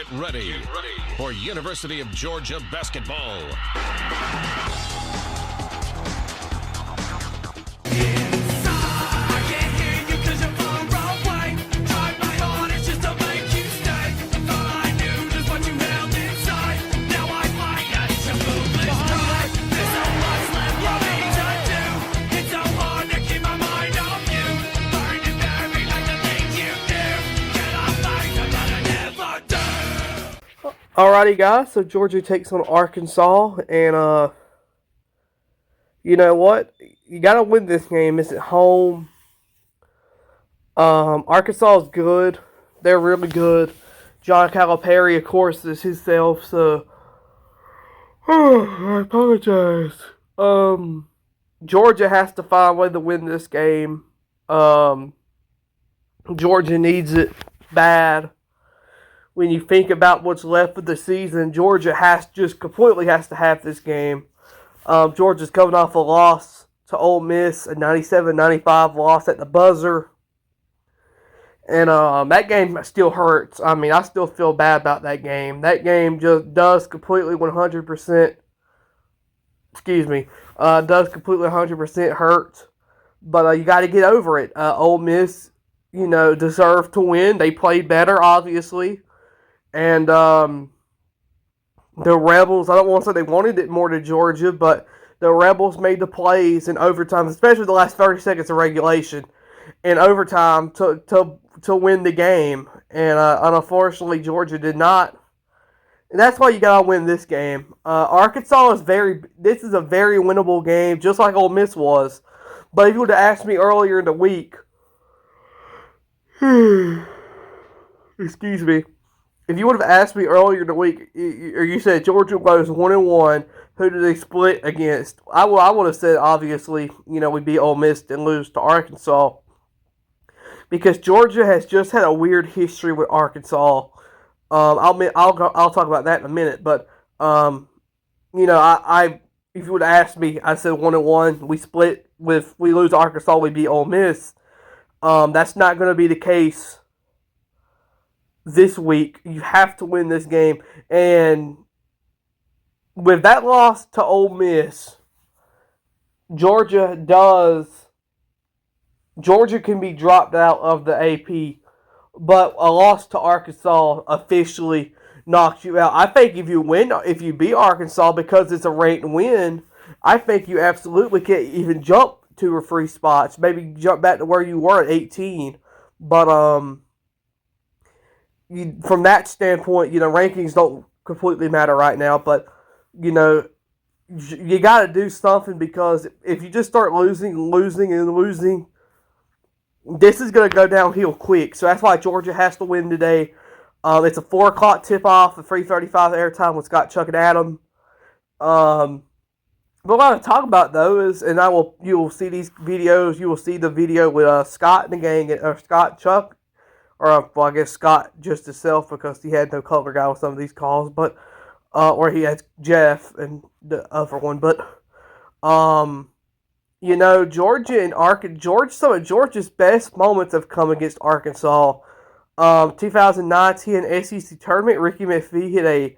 Get ready for University of Georgia basketball. Alrighty, guys. So Georgia takes on Arkansas, and you know what? You gotta win this game. It's at home. Arkansas is good. They're really good. John Calipari, of course, is himself. So I apologize. Georgia has to find a way to win this game. Georgia needs it bad. When you think about what's left of the season, Georgia completely has to have this game. Georgia's coming off a loss to Ole Miss, a 97-95 loss at the buzzer. And that game still hurts. I mean, I still feel bad about that game. That game just does completely 100%, does completely 100% hurt. But you got to get over it. Ole Miss, deserved to win. They played better, obviously. And the Rebels, I don't want to say they wanted it more to Georgia, but the Rebels made the plays in overtime, especially the last 30 seconds of regulation, in overtime to win the game. And unfortunately, Georgia did not. And that's why you got to win this game. Arkansas this is a very winnable game, just like Ole Miss was. But if you would have asked me earlier in the week, excuse me. If you would have asked me earlier in the week, or you said Georgia goes 1-1, who do they split against? I would have said, obviously, we beat Ole Miss and lose to Arkansas. Because Georgia has just had a weird history with Arkansas. I'll talk about that in a minute. But, if you would have asked me, I said 1-1. We lose to Arkansas, we beat Ole Miss. That's not going to be the case this week. You have to win this game. And with that loss to Ole Miss, Georgia can be dropped out of the AP, but a loss to Arkansas officially knocks you out. I think if you beat Arkansas because it's a ranked win, I think you absolutely can even jump 2 or 3 spots, maybe jump back to where you were at 18. But from that standpoint, rankings don't completely matter right now. But you got to do something, because if you just start losing, this is going to go downhill quick. So that's why Georgia has to win today. It's a 4 o'clock tip-off, a 3:35 airtime with Scott, Chuck, and Adam. But what I want to talk about, though, is, and you will see these videos. You will see the video with Scott and the gang, or Scott, Chuck, or I guess Scott just himself, because he had no color guy with some of these calls, but or he has Jeff and the other one. But Georgia and some of Georgia's best moments have come against Arkansas. 2019 SEC tournament, Ricky McPhee hit a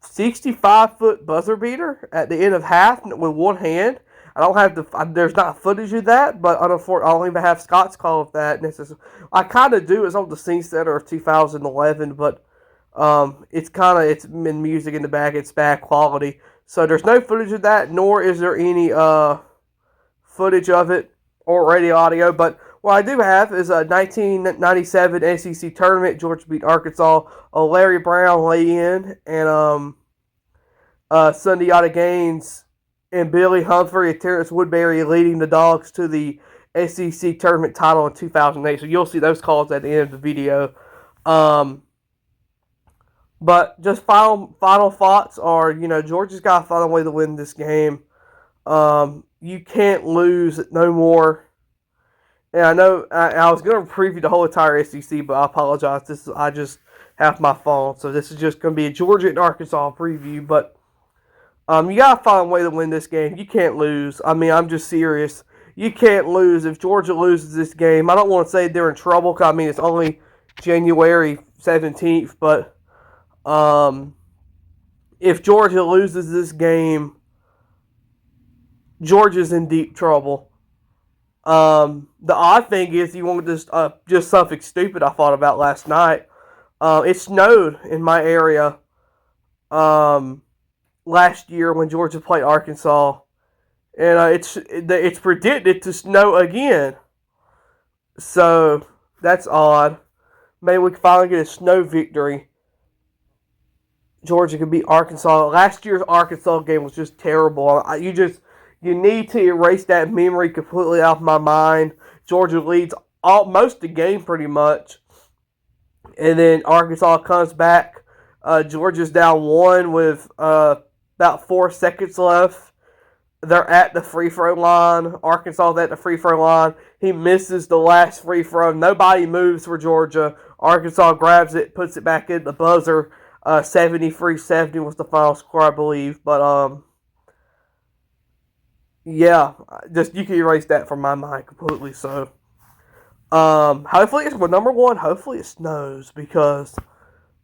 65-foot buzzer beater at the end of half with one hand. There's not footage of that, but I don't even have Scott's call of that. I kind of do. It's on the scene setter of 2011, but it's in music in the back. It's bad quality. So there's no footage of that, nor is there any footage of it or radio audio. But what I do have is a 1997 SEC tournament. Georgia beat Arkansas. Larry Brown lay in, and Sunday Otta Gaines and Billy Humphrey and Terrence Woodbury leading the Dawgs to the SEC tournament title in 2008. So you'll see those calls at the end of the video. But just final thoughts are, Georgia's got to find a way to win this game. You can't lose no more. And I know I was going to preview the whole entire SEC, but I apologize. I just have my phone, so this is just going to be a Georgia and Arkansas preview. But you got to find a way to win this game. You can't lose. I mean, I'm just serious. You can't lose. If Georgia loses this game, I don't want to say they're in trouble, because, it's only January 17th, but If Georgia loses this game, Georgia's in deep trouble. The odd thing is, you want just something stupid I thought about last night. It snowed in my area last year when Georgia played Arkansas, and it's predicted to snow again. So that's odd. Maybe we can finally get a snow victory. Georgia could beat Arkansas. Last year's Arkansas game was just terrible. You need to erase that memory completely out of my mind. Georgia leads most of the game pretty much, and then Arkansas comes back. Georgia's down 1 with about 4 seconds left. They're at the free throw line. Arkansas's at the free throw line. He misses the last free throw. Nobody moves for Georgia. Arkansas grabs it, puts it back in the buzzer. 73-70 was the final score, I believe. But yeah, just you can erase that from my mind completely. So hopefully it's number one. Hopefully it snows, because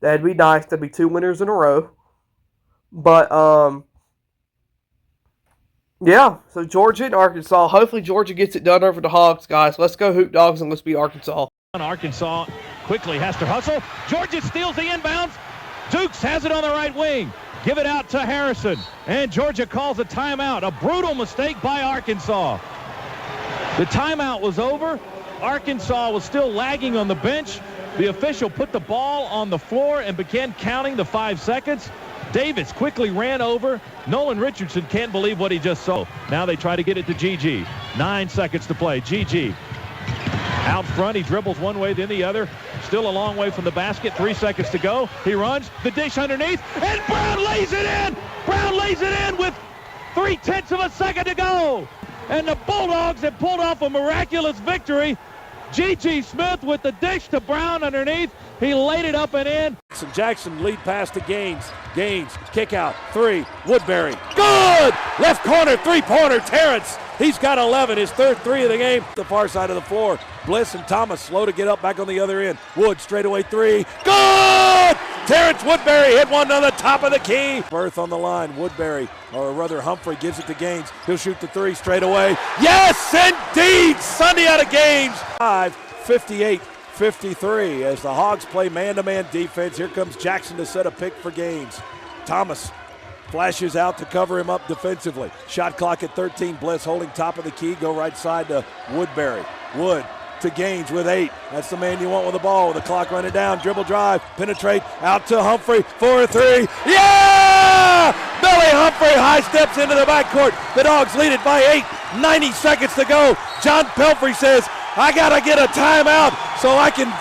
that'd be nice. That'd be 2 winners in a row. But yeah, so Georgia and Arkansas. Hopefully Georgia gets it done over the Hogs, guys. Let's go Hoop Dogs and let's beat Arkansas. Arkansas quickly has to hustle. Georgia steals the inbounds. Dukes has it on the right wing. Give it out to Harrison. And Georgia calls a timeout. A brutal mistake by Arkansas. The timeout was over. Arkansas was still lagging on the bench. The official put the ball on the floor and began counting the 5 seconds. Davis quickly ran over. Nolan Richardson can't believe what he just saw. Now they try to get it to GG. 9 seconds to play. GG out front. He dribbles one way, then the other. Still a long way from the basket. 3 seconds to go. He runs. The dish underneath. And Brown lays it in. Brown lays it in with 0.3 of a second to go. And the Bulldogs have pulled off a miraculous victory. G.G. Smith with the dish to Brown underneath. He laid it up and in. Jackson lead pass to Gaines. Gaines, kick out, 3, Woodbury. Good! Left corner, three-pointer, Terrence. He's got 11, his third 3 of the game. The far side of the floor. Bliss and Thomas slow to get up back on the other end. Wood straightaway 3. Good! Terrence Woodbury hit one on the top of the key. Berth on the line. Woodbury, or rather Humphrey, gives it to Gaines. He'll shoot the 3 straight away. Yes, indeed! Sunday out of Gaines. 58-53 as the Hogs play man-to-man defense. Here comes Jackson to set a pick for Gaines. Thomas flashes out to cover him up defensively. Shot clock at 13. Bliss holding top of the key. Go right side to Woodbury. Wood to Gaines with 8. That's the man you want with the ball. With the clock running down. Dribble drive. Penetrate. Out to Humphrey. 4-3. Yeah! Billy Humphrey high steps into the backcourt. The Dogs lead it by 8. 90 seconds to go. John Pelfrey says, I got to get a timeout so I can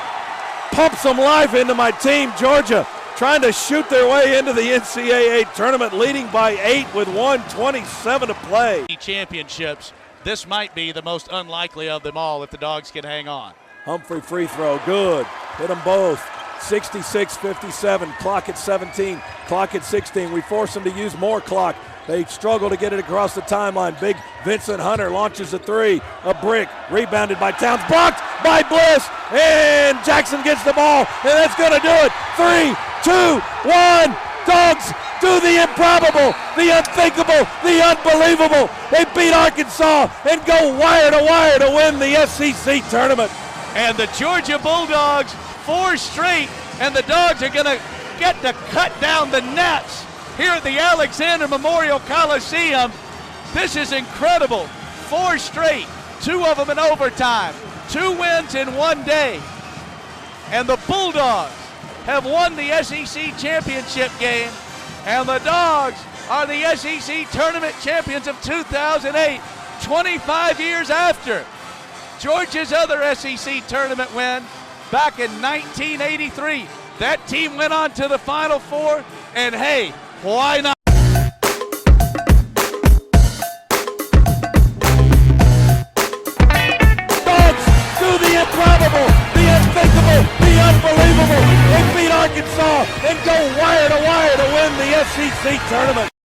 pump some life into my team. Georgia trying to shoot their way into the NCAA tournament, leading by 8 with 1:27 to play. Championships, this might be the most unlikely of them all if the Dogs can hang on. Humphrey free throw, good. Hit them both. 66-57, clock at 17, clock at 16. We force them to use more clock. They struggle to get it across the timeline. Big Vincent Hunter launches a 3, a brick, rebounded by Towns, blocked by Bliss, and Jackson gets the ball, and that's going to do it. 3, 2, 1, Dogs do the improbable, the unthinkable, the unbelievable. They beat Arkansas and go wire to win the SEC tournament. And the Georgia Bulldogs, 4 straight, and the Dogs are going to get to cut down the nets here at the Alexander Memorial Coliseum. This is incredible. 4 straight, 2 of them in overtime, 2 wins in 1 day. And the Bulldogs have won the SEC championship game, and the Dogs are the SEC tournament champions of 2008, 25 years after Georgia's other SEC tournament win back in 1983. That team went on to the Final Four, and hey, why not? Dogs do the improbable, the unthinkable, the unbelievable. They beat Arkansas and go wire to win the SEC tournament.